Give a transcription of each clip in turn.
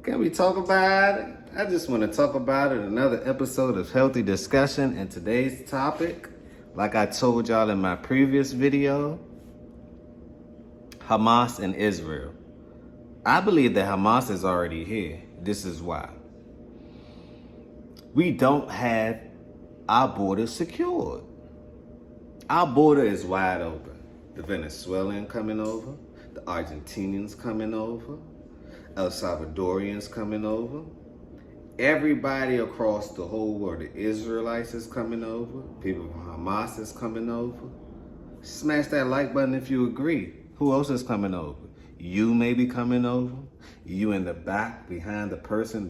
Can we talk about it? I just want to talk about it. Another episode of Healthy Discussion. And today's topic, like I told y'all in my previous video, Hamas and Israel. I believe that Hamas is already here. This is why. We don't have our border secured. Our border is wide open. The Venezuelan coming over, the Argentinians coming over, El Salvadorians coming over. Everybody across the whole world, the Israelites is coming over. People from Hamas is coming over. Smash that like button if you agree. Who else is coming over? You may be coming over. You in the back, behind the person,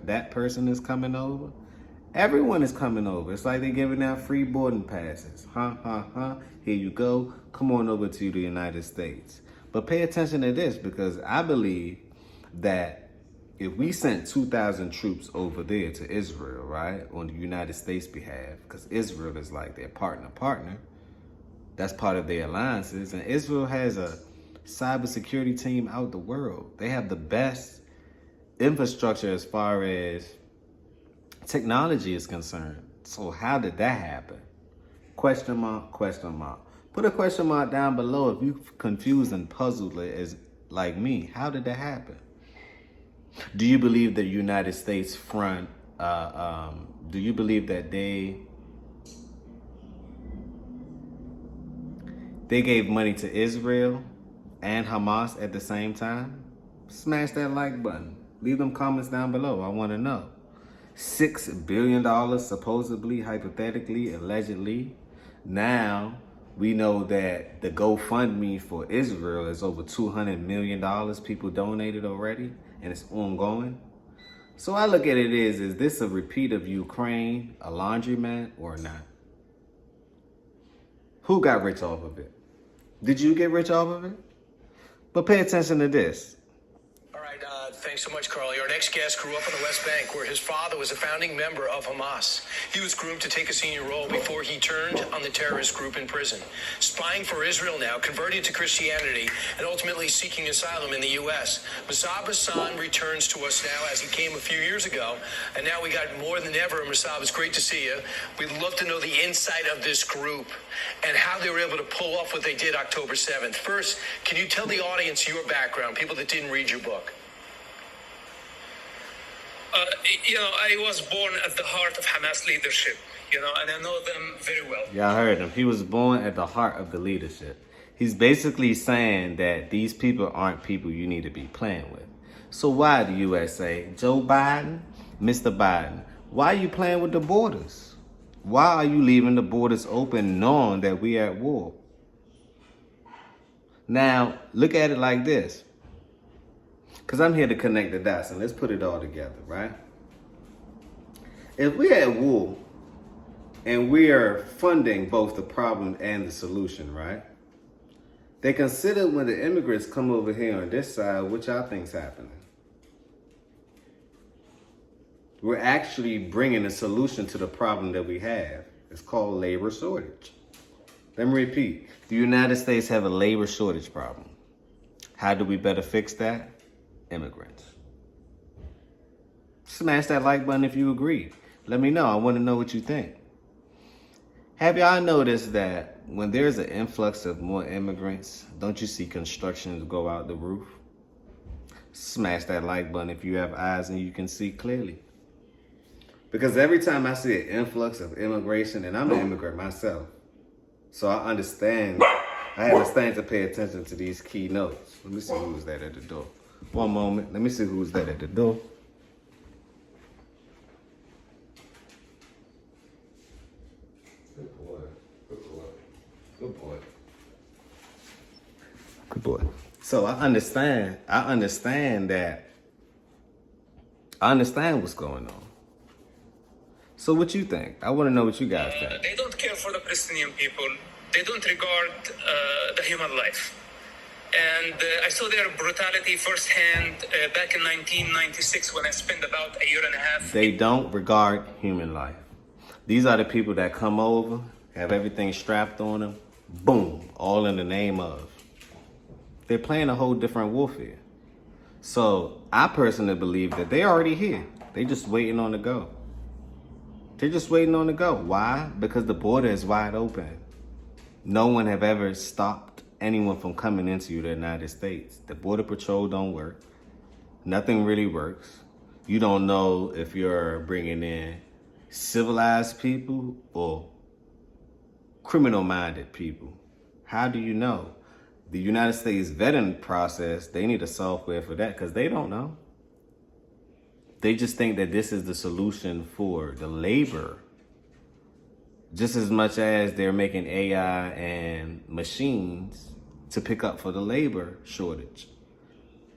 that person is coming over. Everyone is coming over. It's like they're giving out free boarding passes. Here you go. Come on over to the United States. But pay attention to this, because I believe that if we sent 2,000 troops over there to Israel, right, on the United States behalf, because Israel is like their partner, that's part of their alliances, and Israel has a cybersecurity team out the world. They have the best infrastructure as far as technology is concerned. So how did that happen? Question mark, question mark. Put a question mark down below if you confused and puzzled as like me. How did that happen? Do you believe the United States front, do you believe that they gave money to Israel and Hamas at the same time? Smash that like button. Leave them comments down below. I want to know. $6 billion supposedly, hypothetically, allegedly. Now we know that the GoFundMe for Israel is over $200 million. People donated already, and it's ongoing. So I look at it as, is this a repeat of Ukraine, a laundromat, or not? Who got rich off of it? Did you get rich off of it? But pay attention to this. Thanks so much, Carly. Our next guest grew up on the West Bank, where his father was a founding member of Hamas. He was groomed to take a senior role before he turned on the terrorist group in prison. Spying for Israel now, converted to Christianity, and ultimately seeking asylum in the U.S. Musab Hassan returns to us now, as he came a few years ago, and now we got more than ever. Musab, it's great to see you. We'd love to know the insight of this group and how they were able to pull off what they did October 7th. First, can you tell the audience your background, people that didn't read your book? I was born at the heart of Hamas leadership, and I know them very well. Y'all heard him. He was born at the heart of the leadership. He's basically saying that these people aren't people you need to be playing with. So why, the USA, Joe Biden, Mr. Biden, why are you playing with the borders? Why are you leaving the borders open knowing that we are at war? Now, look at it like this. Because I'm here to connect the dots, and let's put it all together, right? If we're at war and we are funding both the problem and the solution, right? They consider when the immigrants come over here on this side, what y'all think's happening? We're actually bringing a solution to the problem that we have. It's called labor shortage. Let me repeat. The United States have a labor shortage problem. How do we better fix that? Immigrants. Smash that like button if you agree. Let me know. I want to know what you think. Have y'all noticed that when there's an influx of more immigrants, don't you see constructions go out the roof? Smash that like button if you have eyes and you can see clearly. Because every time I see an influx of immigration, and I'm an immigrant myself, so I understand, I understand to pay attention to these key notes. Let me see who's that at the door. One moment. Let me see who's that at the door. Good boy. Good boy. Good boy. Good boy. So I understand what's going on. So what you think? I want to know what you guys think. They don't care for the Palestinian people. They don't regard the human life. And I saw their brutality firsthand back in 1996 when I spent about a year and a half. They don't regard human life. These are the people that come over, have everything strapped on them, boom, all in the name of. They're playing a whole different warfare. So I personally believe that they're already here. They just waiting on to go. They're just waiting on to go. Why? Because the border is wide open. No one have ever stopped anyone from coming into the United States. The Border Patrol don't work. Nothing really works. You don't know if you're bringing in civilized people or criminal-minded people. How do you know? The United States vetting process, they need a software for that because they don't know. They just think that this is the solution for the labor, just as much as they're making AI and machines to pick up for the labor shortage.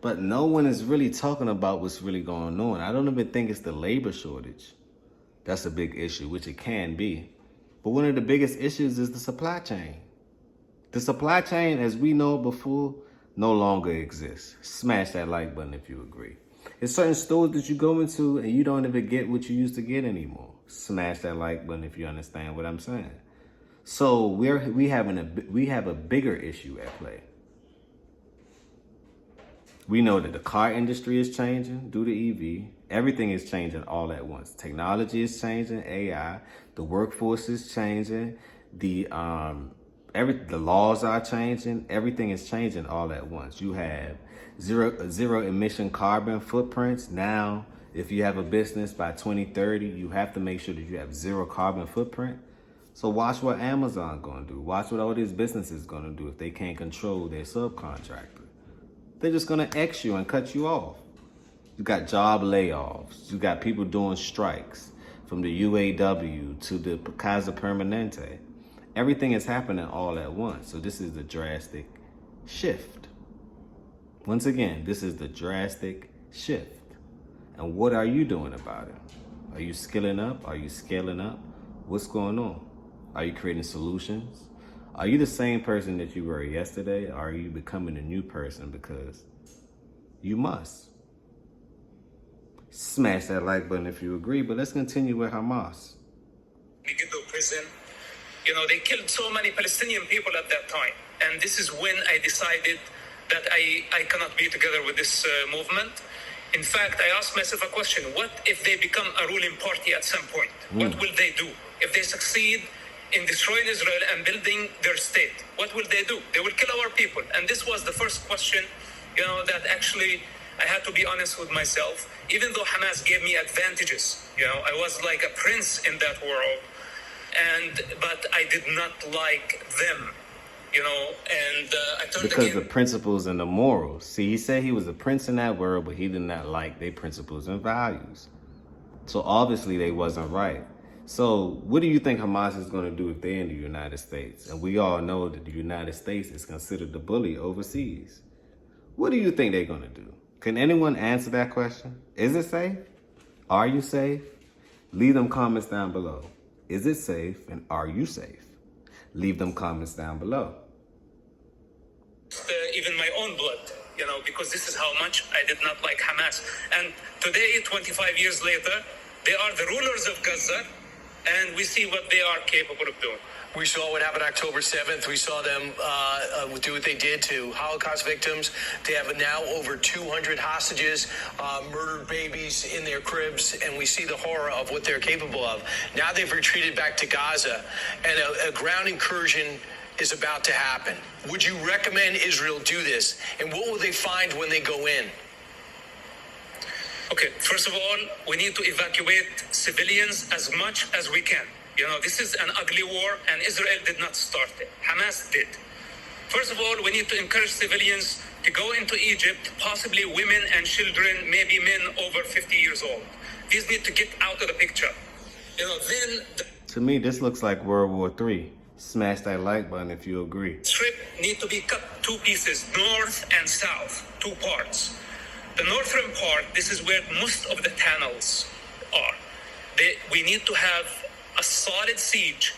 But no one is really talking about what's really going on. I don't even think it's the labor shortage. That's a big issue, which it can be. But one of the biggest issues is the supply chain. The supply chain, as we know before, no longer exists. Smash that like button if you agree. There's certain stores that you go into and you don't even get what you used to get anymore. Smash that like button if you understand what I'm saying. So we have a bigger issue at play. We know that the car industry is changing due to EV. Everything is changing all at once. Technology is changing, AI. The workforce is changing. The laws are changing. Everything is changing all at once. You have zero emission carbon footprints. Now, if you have a business by 2030, you have to make sure that you have zero carbon footprint. So watch what Amazon gonna do. Watch what all these businesses gonna do if they can't control their subcontractor. They're just gonna X you and cut you off. You got job layoffs. You got people doing strikes from the UAW to the Casa Permanente. Everything is happening all at once. So this is the drastic shift. Once again, this is the drastic shift. And what are you doing about it? Are you skilling up? Are you scaling up? What's going on? Are you creating solutions? Are you the same person that you were yesterday? Or are you becoming a new person because you must? Smash that like button if you agree, but let's continue with Hamas. Megiddo prison. You know, they killed so many Palestinian people at that time. And this is when I decided that I cannot be together with this movement. In fact, I asked myself a question. What if they become a ruling party at some point? What will they do? If they succeed in destroying Israel and building their state, what will they do? They will kill our people. And this was the first question, that actually I had to be honest with myself. Even though Hamas gave me advantages, I was like a prince in that world. But I did not like them, and I turned because again. the principles and the morals. See, he said he was a prince in that world, but he did not like their principles and values. So obviously they wasn't right. So what do you think Hamas is going to do if they're in the United States? And we all know that the United States is considered the bully overseas. What do you think they're going to do? Can anyone answer that question? Is it safe? Are you safe? Leave them comments down below. Is it safe and are you safe? Leave them comments down below. Even my own blood, because this is how much I did not like Hamas. And today, 25 years later, they are the rulers of Gaza, and we see what they are capable of doing. We saw what happened October 7th. We saw them do what they did to Holocaust victims. They have now over 200 hostages, murdered babies in their cribs, and we see the horror of what they're capable of. Now they've retreated back to Gaza, and a ground incursion is about to happen. Would you recommend Israel do this? And what will they find when they go in? Okay, first of all, we need to evacuate civilians as much as we can. This is an ugly war, and Israel did not start it. Hamas did. First of all, we need to encourage civilians to go into Egypt, possibly women and children, maybe men over 50 years old. These need to get out of the picture. To me, this looks like World War III. Smash that like button if you agree. Strip need to be cut two pieces, north and south, two parts. The northern part, this is where most of the tunnels are. We need to have a solid siege,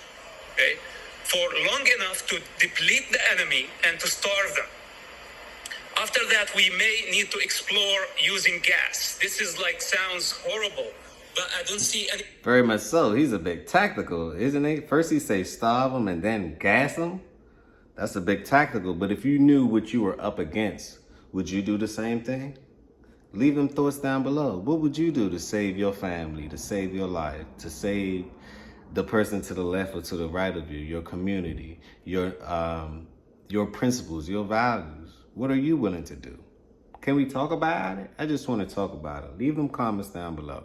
okay, for long enough to deplete the enemy and to starve them. After that, we may need to explore using gas. This is sounds horrible, but I don't see any. Very much so. He's a bit tactical, isn't he? First he say starve them and then gas them. That's a big tactical. But if you knew what you were up against, would you do the same thing? Leave them thoughts down below. What would you do to save your family, to save your life, to save the person to the left or to the right of you, your community, your principles, your values? What are you willing to do? Can we talk about it? I just want to talk about it. Leave them comments down below.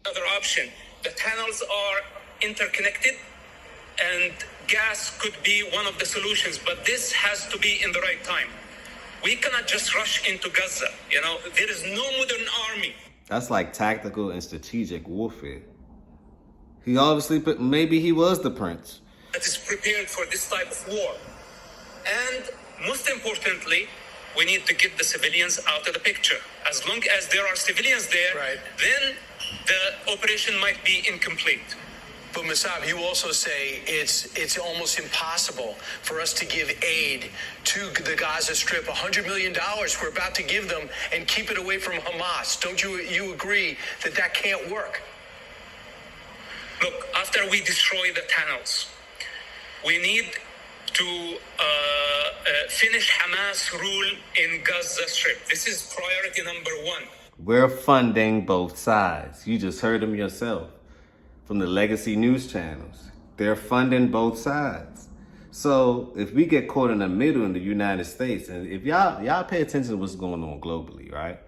Other option. The tunnels are interconnected and gas could be one of the solutions, but this has to be in the right time. We cannot just rush into Gaza. There is no modern army. That's like tactical and strategic warfare. He obviously, maybe he was the prince. That is prepared for this type of war. And most importantly, we need to get the civilians out of the picture. As long as there are civilians there, Right. then the operation might be incomplete. But Mossab, you also say it's almost impossible for us to give aid to the Gaza Strip. $100 million we're about to give them and keep it away from Hamas. Don't you agree that can't work? Look, after we destroy the tunnels, we need to finish Hamas rule in Gaza Strip. This is priority number one. We're funding both sides. You just heard them yourself from the legacy news channels. They're funding both sides. So if we get caught in the middle in the United States, and if y'all pay attention to what's going on globally, right?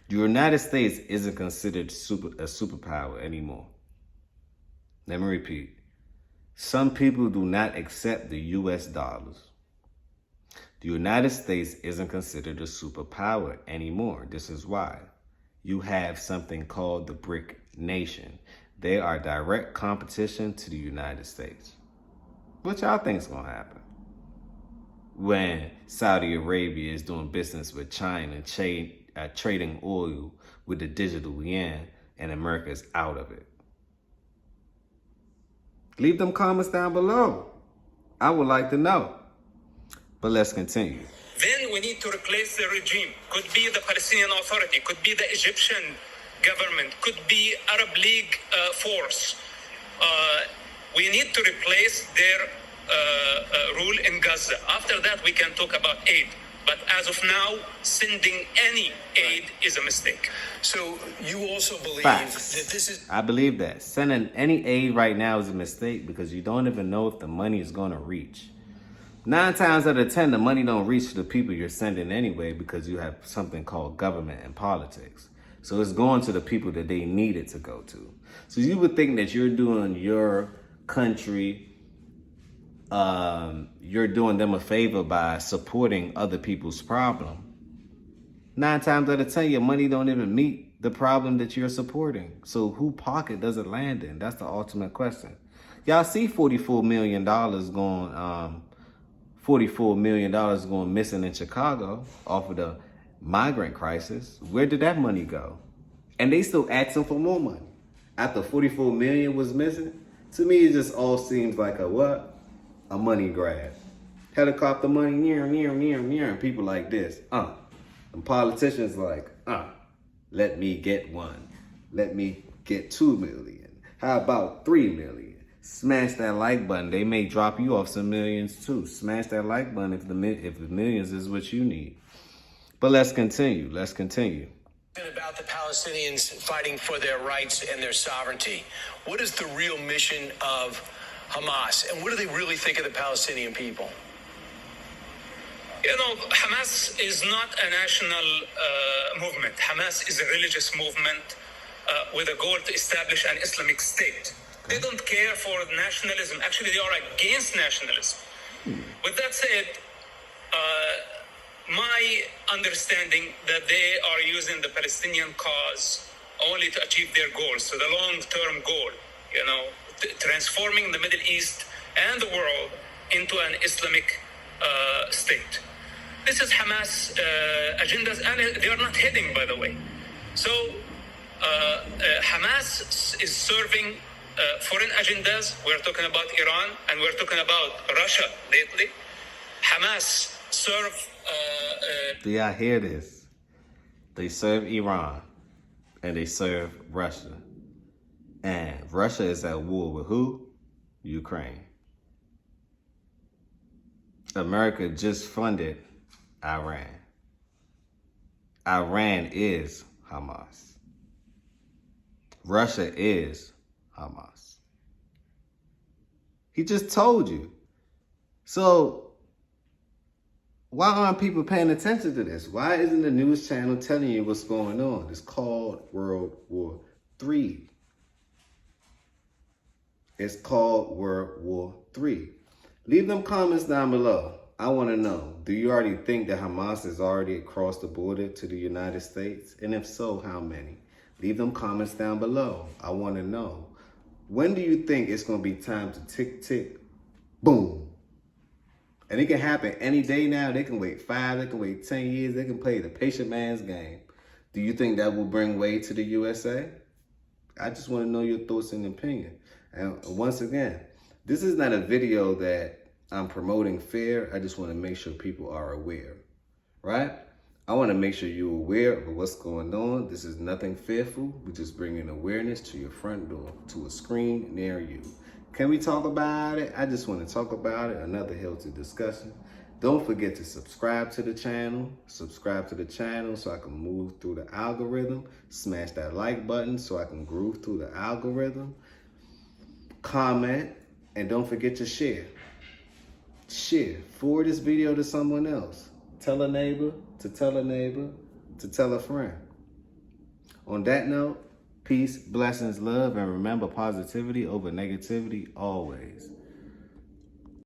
The United States isn't considered a superpower anymore. Let me repeat. Some people do not accept the US dollars. The United States isn't considered a superpower anymore. This is why. You have something called the BRIC Nation. They are direct competition to the United States. What y'all think's gonna happen when Saudi Arabia is doing business with China, trading oil with the digital yen, and America's out of it? Leave them comments down below. I would like to know. But let's continue. Then we need to replace the regime. Could be the Palestinian Authority, could be the Egyptian government, could be Arab League force. We need to replace their rule in Gaza. After that, we can talk about aid. But as of now, sending any aid is a mistake. So you also believe Facts. that this is... I believe that. Sending any aid right now is a mistake because you don't even know if the money is going to reach. 9 times out of 10, the money don't reach to the people you're sending anyway because you have something called government and politics. So it's going to the people that they need it to go to. So you would think that you're doing your country, you're doing them a favor by supporting other people's problem. 9 times out of 10, your money don't even meet the problem that you're supporting. So who pocket does it land in? That's the ultimate question. Y'all see $44 million going missing in Chicago off of the migrant crisis. Where did that money go? And they still asking for more money. After 44 million was missing, to me it just all seems like a what? A money grab. Helicopter money, near, and people like this. And politicians like, let me get one. Let me get 2 million. How about 3 million? Smash that like button. They may drop you off some millions too. Smash that like button if the millions is what you need. But let's continue. About the Palestinians fighting for their rights and their sovereignty. What is the real mission of Hamas? And what do they really think of the Palestinian people? Hamas is not a national movement. Hamas is a religious movement with a goal to establish an Islamic state. They don't care for nationalism. Actually, they are against nationalism. With that said, my understanding that they are using the Palestinian cause only to achieve their goals, so the long-term goal, transforming the Middle East and the world into an Islamic state. This is Hamas agendas, and they are not hidden, by the way. So Hamas is serving foreign agendas. We're talking about Iran, and we're talking about Russia lately. Hamas serve... Do y'all hear this? They serve Iran, and they serve Russia. And Russia is at war with who? Ukraine. America just funded Iran. Iran is Hamas. Russia is Hamas. He just told you. So why aren't people paying attention to this? Why isn't the news channel telling you what's going on? It's called World War III. It's called World War III. Leave them comments down below. I want to know, do you already think that Hamas is already across the border to the United States? And if so, how many? Leave them comments down below. I want to know. When do you think it's going to be time to tick, tick, boom? And it can happen any day now. They can wait 5, they can wait 10 years. They can play the patient man's game. Do you think that will bring weight to the USA? I just want to know your thoughts and opinion. And once again, this is not a video that I'm promoting fear. I just want to make sure people are aware, right? I want to make sure you're aware of what's going on. This is nothing fearful. We're just bringing awareness to your front door, to a screen near you. Can we talk about it? I just want to talk about it. Another healthy discussion. Don't forget to subscribe to the channel. Subscribe to the channel so I can move through the algorithm. Smash that like button so I can groove through the algorithm. Comment, and don't forget to share. Share. Forward this video to someone else. Tell a neighbor, to tell a neighbor, to tell a friend. On that note, peace, blessings, love, and remember positivity over negativity always.